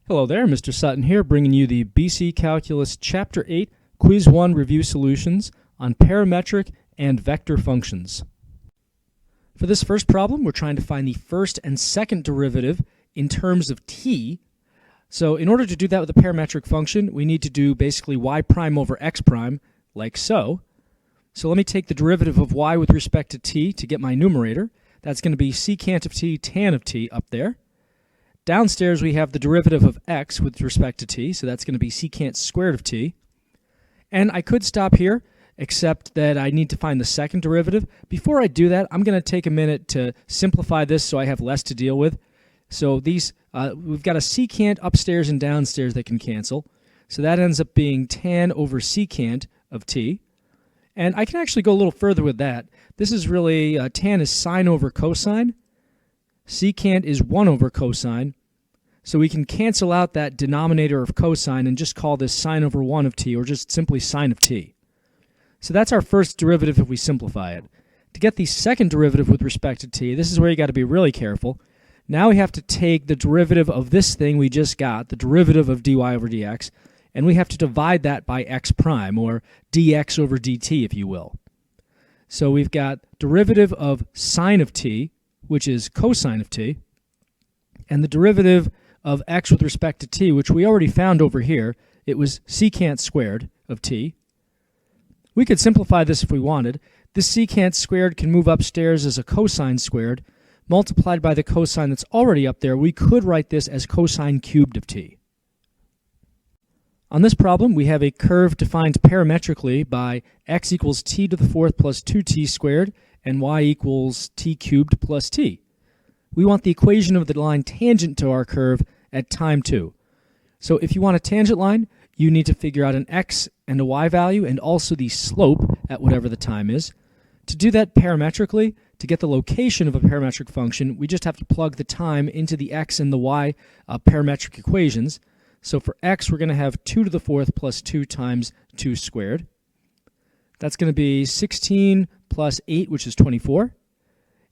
Hello there, Mr. Sutton here, bringing you the BC Calculus Chapter 8 Quiz 1 Review Solutions on Parametric and Vector Functions. For this first problem, we're trying to find the first and second derivative in terms of t. So in order to do that with a parametric function, we need to do basically y prime over x prime, like so. So let me take the derivative of y with respect to t to get my numerator. That's going to be secant of t tan of t up there. Downstairs we have the derivative of x with respect to t, so that's going to be secant squared of t. And I could stop here, except that I need to find the second derivative. Before I do that, I'm going to take a minute to simplify this so I have less to deal with. So these, we've got a secant upstairs and downstairs that can cancel. So that ends up being tan over secant of t. And I can actually go a little further with that. This is really, tan is sine over cosine. Secant is 1 over cosine. So we can cancel out that denominator of cosine and just call this sine over 1 of t, or just simply sine of t. So that's our first derivative if we simplify it. To get the second derivative with respect to t, this is where you got to be really careful. Now we have to take the derivative of this thing we just got, the derivative of dy over dx, and we have to divide that by x prime, or dx over dt, if you will. So we've got derivative of sine of t, which is cosine of t, and the derivative of x with respect to t, which we already found over here. It was secant squared of t. We could simplify this if we wanted. This secant squared can move upstairs as a cosine squared. Multiplied by the cosine that's already up there, we could write this as cosine cubed of t. On this problem, we have a curve defined parametrically by x equals t to the fourth plus 2t squared and y equals t cubed plus t. We want the equation of the line tangent to our curve at time 2. So if you want a tangent line, you need to figure out an x and a y value and also the slope at whatever the time is. To do that parametrically, to get the location of a parametric function, we just have to plug the time into the x and the y parametric equations. So for x, we're going to have 2 to the fourth plus 2 times 2 squared. That's going to be 16 plus 8, which is 24.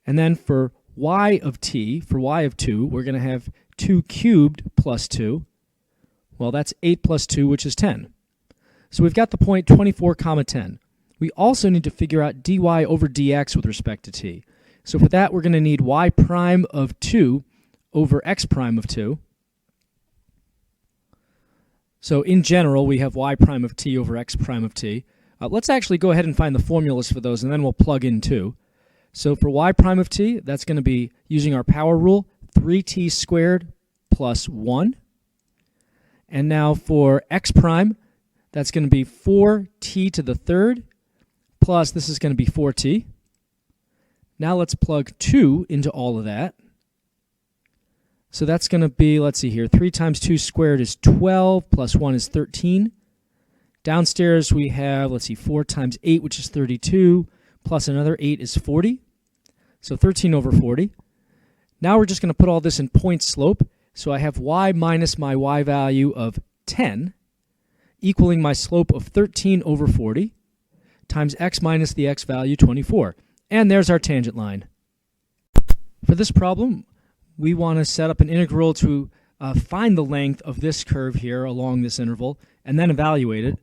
And then for y of t, for y of 2, we're going to have 2 cubed plus 2. Well, that's 8 plus 2, which is 10. So we've got the point 24 comma 10. We also need to figure out dy over dx with respect to t. So for that, we're going to need y prime of 2 over x prime of 2. So in general, we have y prime of t over x prime of t. Let's actually go ahead and find the formulas for those, and then we'll plug in 2. So for y prime of t, that's going to be, using our power rule, 3t squared plus 1. And now for x prime, that's going to be 4t to the third, plus this is going to be 4t. Now let's plug 2 into all of that. So that's going to be, let's see here, 3 times 2 squared is 12, plus 1 is 13. Downstairs we have, let's see, 4 times 8, which is 32, plus another 8 is 40. So 13 over 40. Now we're just going to put all this in point slope. So I have y minus my y value of 10, equaling my slope of 13 over 40, times x minus the x value, 24. And there's our tangent line. For this problem, we want to set up an integral to find the length of this curve here along this interval, and then evaluate it.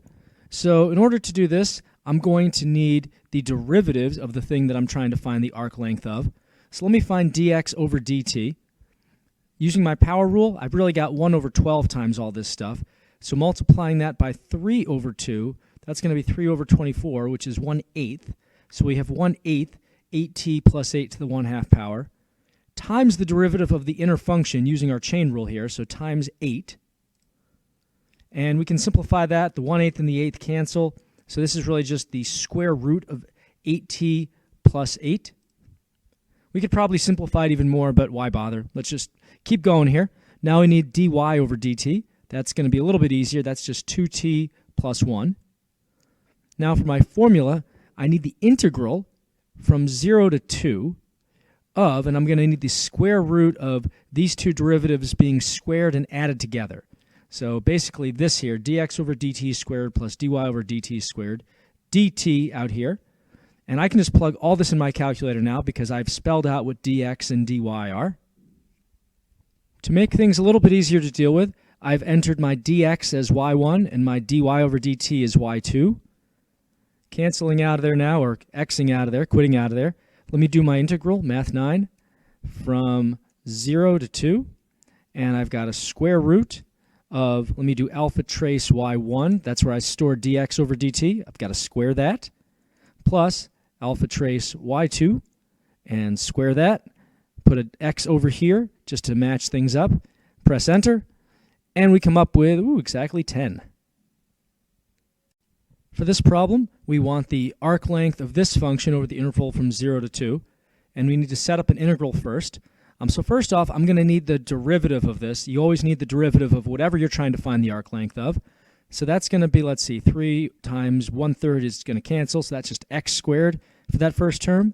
So in order to do this, I'm going to need the derivatives of the thing that I'm trying to find the arc length of. So let me find dx over dt. Using my power rule, I've really got 1 over 12 times all this stuff. So multiplying that by 3 over 2, that's going to be 3 over 24, which is 1/8. So we have 1/8, 8t plus 8 to the 1/2 power, times the derivative of the inner function using our chain rule here, so times 8. And we can simplify that. The 1/8 and the 8th cancel. So this is really just the square root of 8t plus 8. We could probably simplify it even more, but why bother? Let's just keep going here. Now we need dy over dt. That's going to be a little bit easier. That's just 2t plus 1. Now for my formula, I need the integral from 0 to 2 of, and I'm going to need the square root of these two derivatives being squared and added together. So basically this here, dx over dt squared plus dy over dt squared, dt out here. And I can just plug all this in my calculator now because I've spelled out what dx and dy are. To make things a little bit easier to deal with, I've entered my dx as y1 and my dy over dt is y2. Canceling out of there now, or xing out of there, quitting out of there. Let me do my integral, math 9, from 0 to 2. And I've got a square root of, let me do alpha trace y1. That's where I store dx over dt. I've got to square that. Plus alpha trace y2 and square that. Put an x over here just to match things up. Press enter. And we come up with, exactly 10. For this problem, we want the arc length of this function over the interval from 0 to 2. And we need to set up an integral first. So first off, I'm going to need the derivative of this. You always need the derivative of whatever you're trying to find the arc length of. So that's going to be, let's see, 3 times 1/3 is going to cancel, so that's just x squared for that first term,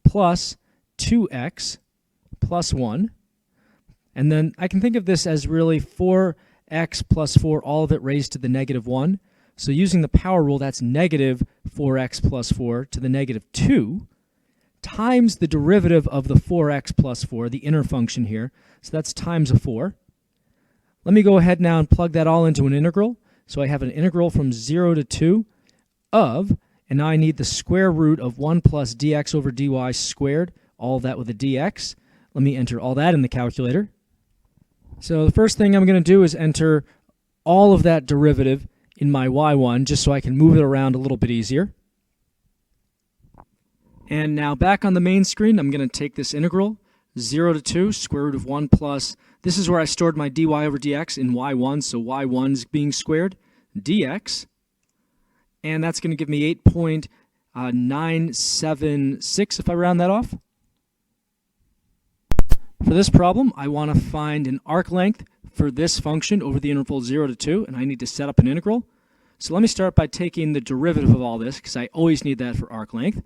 plus 2x plus 1. And then I can think of this as really 4x plus 4, all of it raised to the negative 1. So using the power rule, that's negative 4x plus 4 to the negative 2. Times the derivative of the 4x plus 4, the inner function here. So that's times a 4. Let me go ahead now and plug that all into an integral. So I have an integral from 0 to 2 of, and now I need the square root of 1 plus dx over dy squared, all of that with a dx. Let me enter all that in the calculator. So the first thing I'm going to do is enter all of that derivative in my y1, just so I can move it around a little bit easier. And now back on the main screen, I'm going to take this integral, 0 to 2, square root of 1 plus, this is where I stored my dy over dx in y1, so y1 is being squared, dx, and that's going to give me 8.976 if I round that off. For this problem, I want to find an arc length for this function over the interval 0 to 2, and I need to set up an integral. So let me start by taking the derivative of all this, because I always need that for arc length.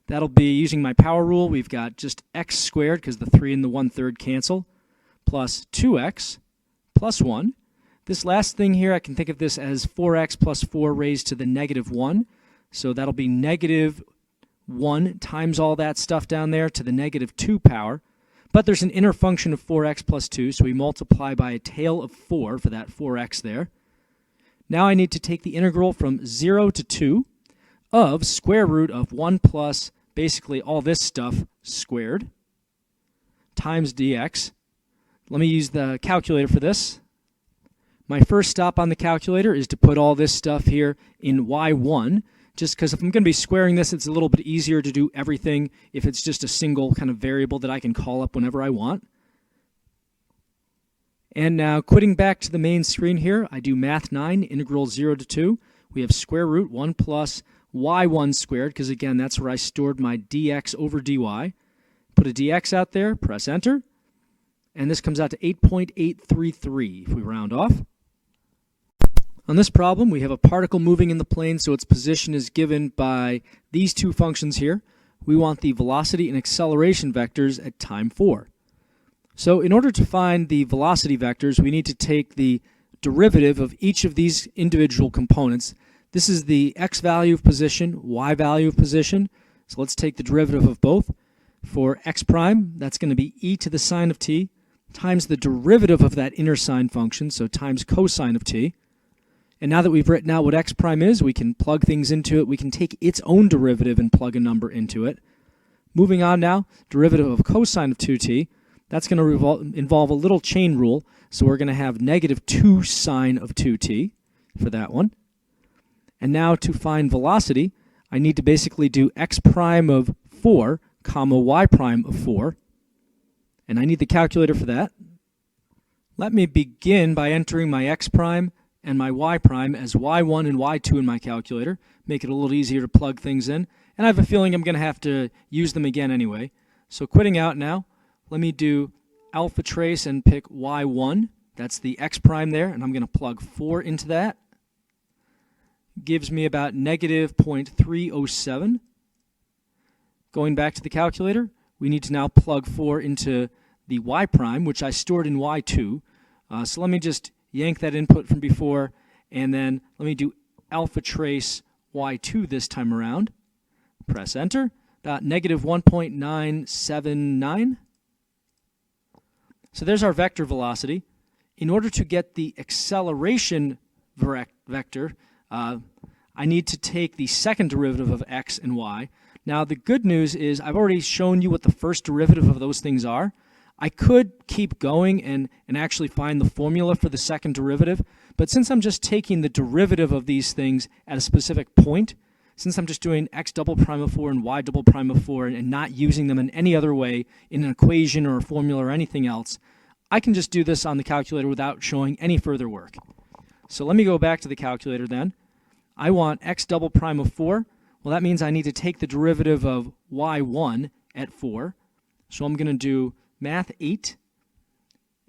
That'll be using my power rule. We've got just x squared, because the 3 and the 1/3 cancel, plus 2x plus 1. This last thing here, I can think of this as 4x plus 4 raised to the negative 1. So that'll be negative 1 times all that stuff down there to the negative 2 power. But there's an inner function of 4x plus 2, so we multiply by a tail of 4 for that 4x there. Now I need to take the integral from 0 to 2 of square root of 1 plus basically all this stuff squared times dx. Let me use the calculator for this. My first stop on the calculator is to put all this stuff here in y1, just because if I'm going to be squaring this, it's a little bit easier to do everything if it's just a single kind of variable that I can call up whenever I want. And now, quitting back to the main screen here, I do math 9, integral 0 to 2. We have square root 1 plus y1 squared, because again, that's where I stored my dx over dy. Put a dx out there, press enter, and this comes out to 8.833 if we round off. On this problem, we have a particle moving in the plane, so its position is given by these two functions here. We want the velocity and acceleration vectors at time 4. So in order to find the velocity vectors, we need to take the derivative of each of these individual components. This is the x value of position, y value of position. So let's take the derivative of both. For x prime, that's going to be e to the sine of t times the derivative of that inner sine function, so times cosine of t. And now that we've written out what x prime is, we can plug things into it. We can take its own derivative and plug a number into it. Moving on now, derivative of cosine of 2t. That's going to involve a little chain rule. So we're going to have negative 2 sine of 2t for that one. And now to find velocity, I need to basically do x prime of 4, comma y prime of 4. And I need the calculator for that. Let me begin by entering my x prime and my y prime as y1 and y2 in my calculator. Make it a little easier to plug things in. And I have a feeling I'm going to have to use them again anyway. So quitting out now, let me do alpha trace and pick y1. That's the x prime there, and I'm going to plug 4 into that. Gives me about negative 0.307. Going back to the calculator, we need to now plug 4 into the y prime, which I stored in y2. So let me just yank that input from before, and then let me do alpha trace y2 this time around. Press enter. About negative 1.979. So there's our vector velocity. in order to get the acceleration vector, I need to take the second derivative of x and y. Now the good news is I've already shown you what the first derivative of those things are. I could keep going and actually find the formula for the second derivative, but since I'm just taking the derivative of these things at a specific point, since I'm just doing x double prime of 4 and y double prime of 4 and not using them in any other way in an equation or a formula or anything else, I can just do this on the calculator without showing any further work. So let me go back to the calculator then. I want x double prime of 4. Well, that means I need to take the derivative of y1 at 4. So I'm going to do math 8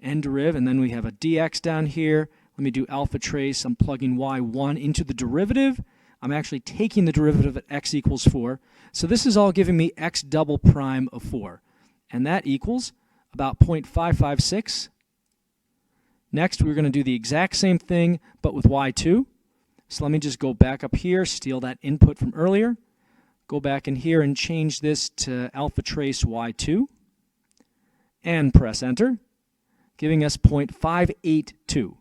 and deriv, and then we have a dx down here. Let me do alpha trace. I'm plugging y1 into the derivative. I'm actually taking the derivative at x equals 4. So this is all giving me x double prime of 4. And that equals about 0.556. Next, we're going to do the exact same thing, but with y2. So let me just go back up here, steal that input from earlier, go back in here and change this to alpha trace y2, and press enter, giving us 0.582.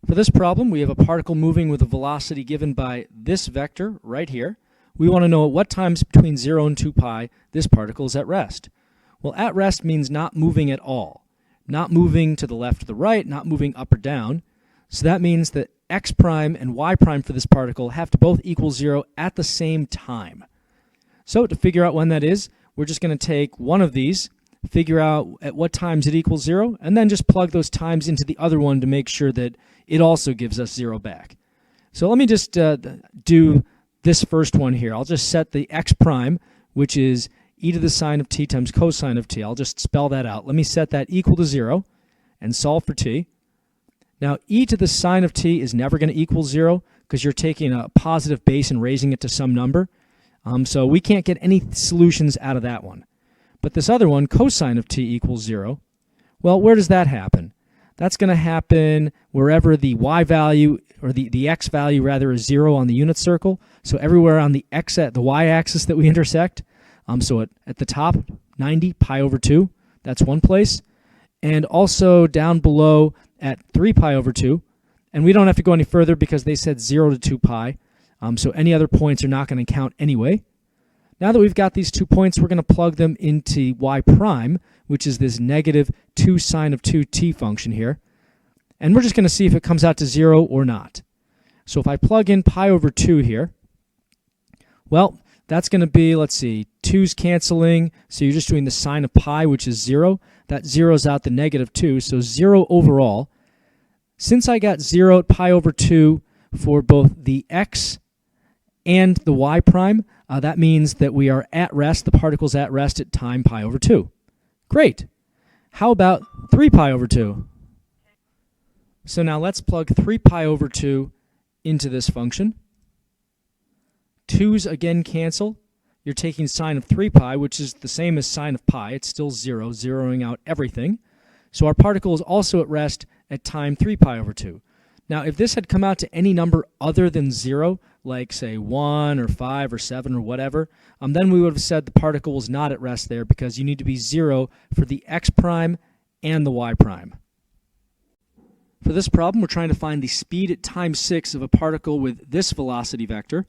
For this problem, we have a particle moving with a velocity given by this vector right here. We want to know at what times between 0 and 2 pi this particle is at rest. Well, at rest means not moving at all. Not moving to the left or the right, not moving up or down. So that means that x prime and y prime for this particle have to both equal 0 at the same time. So to figure out when that is, we're just going to take one of these, figure out at what times it equals 0, and then just plug those times into the other one to make sure that it also gives us 0 back. So let me just do this first one here. I'll just set the x prime, which is e to the sine of t times cosine of t. I'll just spell that out. Let me set that equal to 0 and solve for t. Now, e to the sine of t is never going to equal 0 because you're taking a positive base and raising it to some number. So we can't get any solutions out of that one. But this other one, cosine of t equals 0, well, where does that happen? That's going to happen wherever the y value, or the x value rather, is 0 on the unit circle. So everywhere on the the y-axis that we intersect. So at the top, 90 pi over 2, that's one place. And also down below at 3 pi over 2. And we don't have to go any further because they said 0 to 2 pi. So any other points are not going to count anyway. Now that we've got these 2 points, we're going to plug them into y prime, which is this negative 2 sine of 2t function here. And we're just going to see if it comes out to 0 or not. So if I plug in pi over 2 here, well, that's going to be, let's see, 2's canceling, so you're just doing the sine of pi, which is 0. That zeroes out the negative 2, so 0 overall. Since I got 0 at pi over 2 for both the x and the y prime, that means that we are at rest, the particle's at rest at time pi over 2. Great. How about 3 pi over 2? So now let's plug 3 pi over 2 into this function. 2's again cancel. You're taking sine of 3 pi, which is the same as sine of pi. It's still 0, zeroing out everything. So our particle is also at rest at time 3 pi over 2. Now, if this had come out to any number other than 0, like, say, 1 or 5 or 7 or whatever, then we would have said the particle was not at rest there because you need to be 0 for the x prime and the y prime. For this problem, we're trying to find the speed at time 6 of a particle with this velocity vector.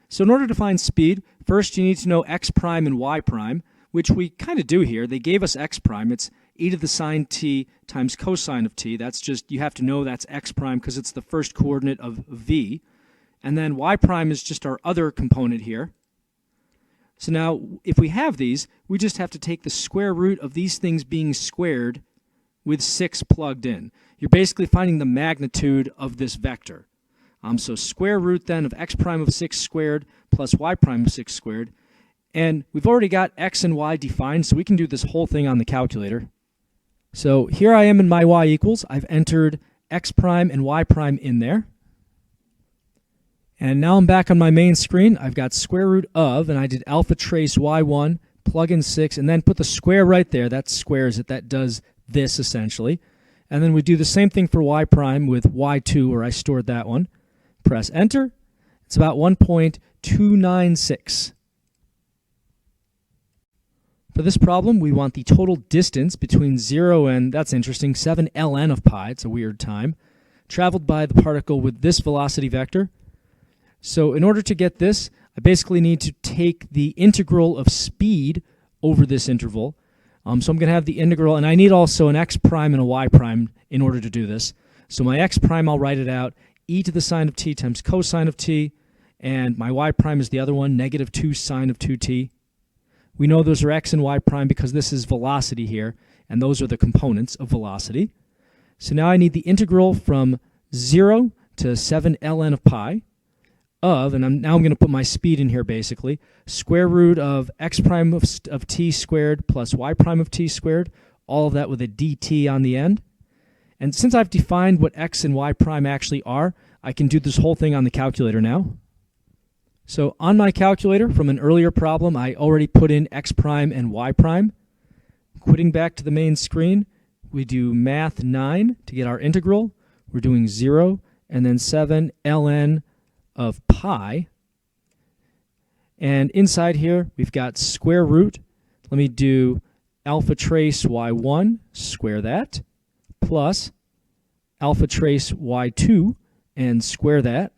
So in order to find speed, first you need to know x prime and y prime, which we kind of do here. They gave us x prime. It's e to the sine t times cosine of t. That's just, you have to know that's x prime because it's the first coordinate of v. And then y prime is just our other component here. So now, if we have these, we just have to take the square root of these things being squared with 6 plugged in. You're basically finding the magnitude of this vector. So square root then of x prime of 6 squared plus y prime of 6 squared. And we've already got x and y defined, so we can do this whole thing on the calculator. So here I am in my y equals. I've entered x prime and y prime in there. And now I'm back on my main screen. I've got square root of, and I did alpha trace y1, plug in 6, and then put the square right there. That squares it. That does this, essentially. And then we do the same thing for y prime with y2, where I stored that one. Press enter. It's about 1.296. For this problem, we want the total distance between 0 and, that's interesting, 7 ln of pi, it's a weird time, traveled by the particle with this velocity vector. So in order to get this, I basically need to take the integral of speed over this interval. So I'm going to have the integral, and I need also an x prime and a y prime in order to do this. So my x prime, I'll write it out, e to the sine of t times cosine of t, and my y prime is the other one, negative 2 sine of 2t. We know those are x and y prime because this is velocity here, and those are the components of velocity. So now I need the integral from 0 to 7 ln of pi of, and now I'm going to put my speed in here basically, square root of x prime of t squared plus y prime of t squared, all of that with a dt on the end. And since I've defined what x and y prime actually are, I can do this whole thing on the calculator now. So on my calculator from an earlier problem, I already put in x prime and y prime. Quitting back to the main screen, we do math 9 to get our integral. We're doing 0 and then 7 ln of pi. And inside here, we've got square root. Let me do alpha trace y1, square that, plus alpha trace y2 and square that.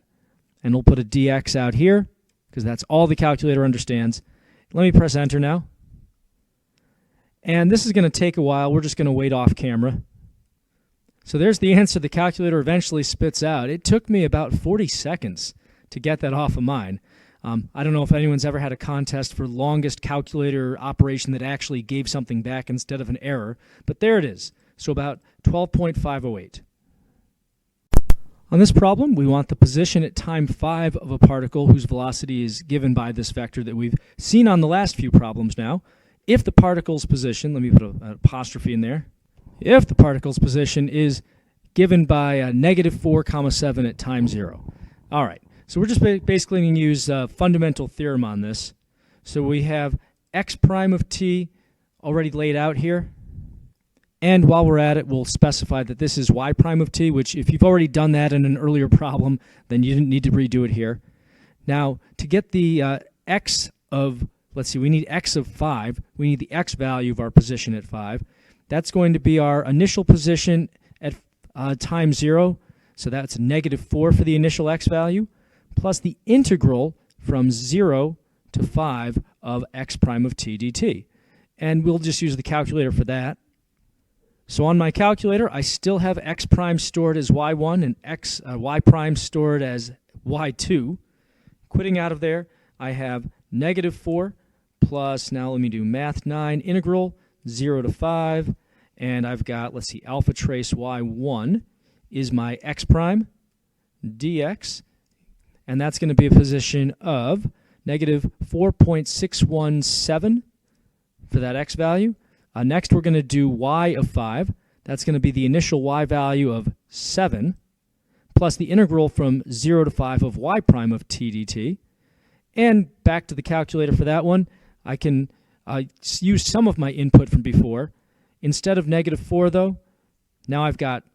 And we'll put a dx out here, because that's all the calculator understands. Let me press enter now. And this is going to take a while. We're just going to wait off camera. So there's the answer the calculator eventually spits out. It took me about 40 seconds to get that off of mine. I don't know if anyone's ever had a contest for longest calculator operation that actually gave something back instead of an error, but there it is. So about 12.508. On this problem, we want the position at time 5 of a particle whose velocity is given by this vector that we've seen on the last few problems now. If the particle's position, let me put an apostrophe in there, if the particle's position is given by negative 4, 7 at time 0. All right, so we're just basically going to use a fundamental theorem on this. So we have x prime of t already laid out here. And while we're at it, we'll specify that this is y prime of t, which if you've already done that in an earlier problem, then you didn't need to redo it here. Now, to get the x of, let's see, we need x of 5. We need the x value of our position at 5. That's going to be our initial position at time 0. So that's negative 4 for the initial x value, plus the integral from 0 to 5 of x prime of t dt. And we'll just use the calculator for that. So on my calculator, I still have x prime stored as y1 and y prime stored as y2. Quitting out of there, I have negative 4 plus, now let me do math 9, integral 0 to 5. And I've got, let's see, alpha trace y1 is my x prime dx. And that's going to be a position of negative 4.617 for that x value. Next, we're going to do y of 5. That's going to be the initial y value of 7, plus the integral from 0 to 5 of y prime of t dt. And back to the calculator for that one, I can use some of my input from before. Instead of negative 4, though, now I've got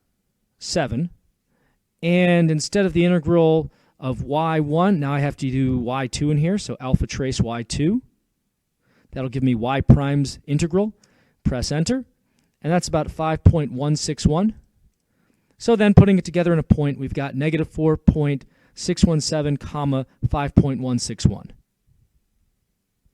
7. And instead of the integral of y1, now I have to do y2 in here, so alpha trace y2. That'll give me y prime's integral. Press enter, and that's about 5.161. So then putting it together in a point, we've got negative 4.617, 5.161.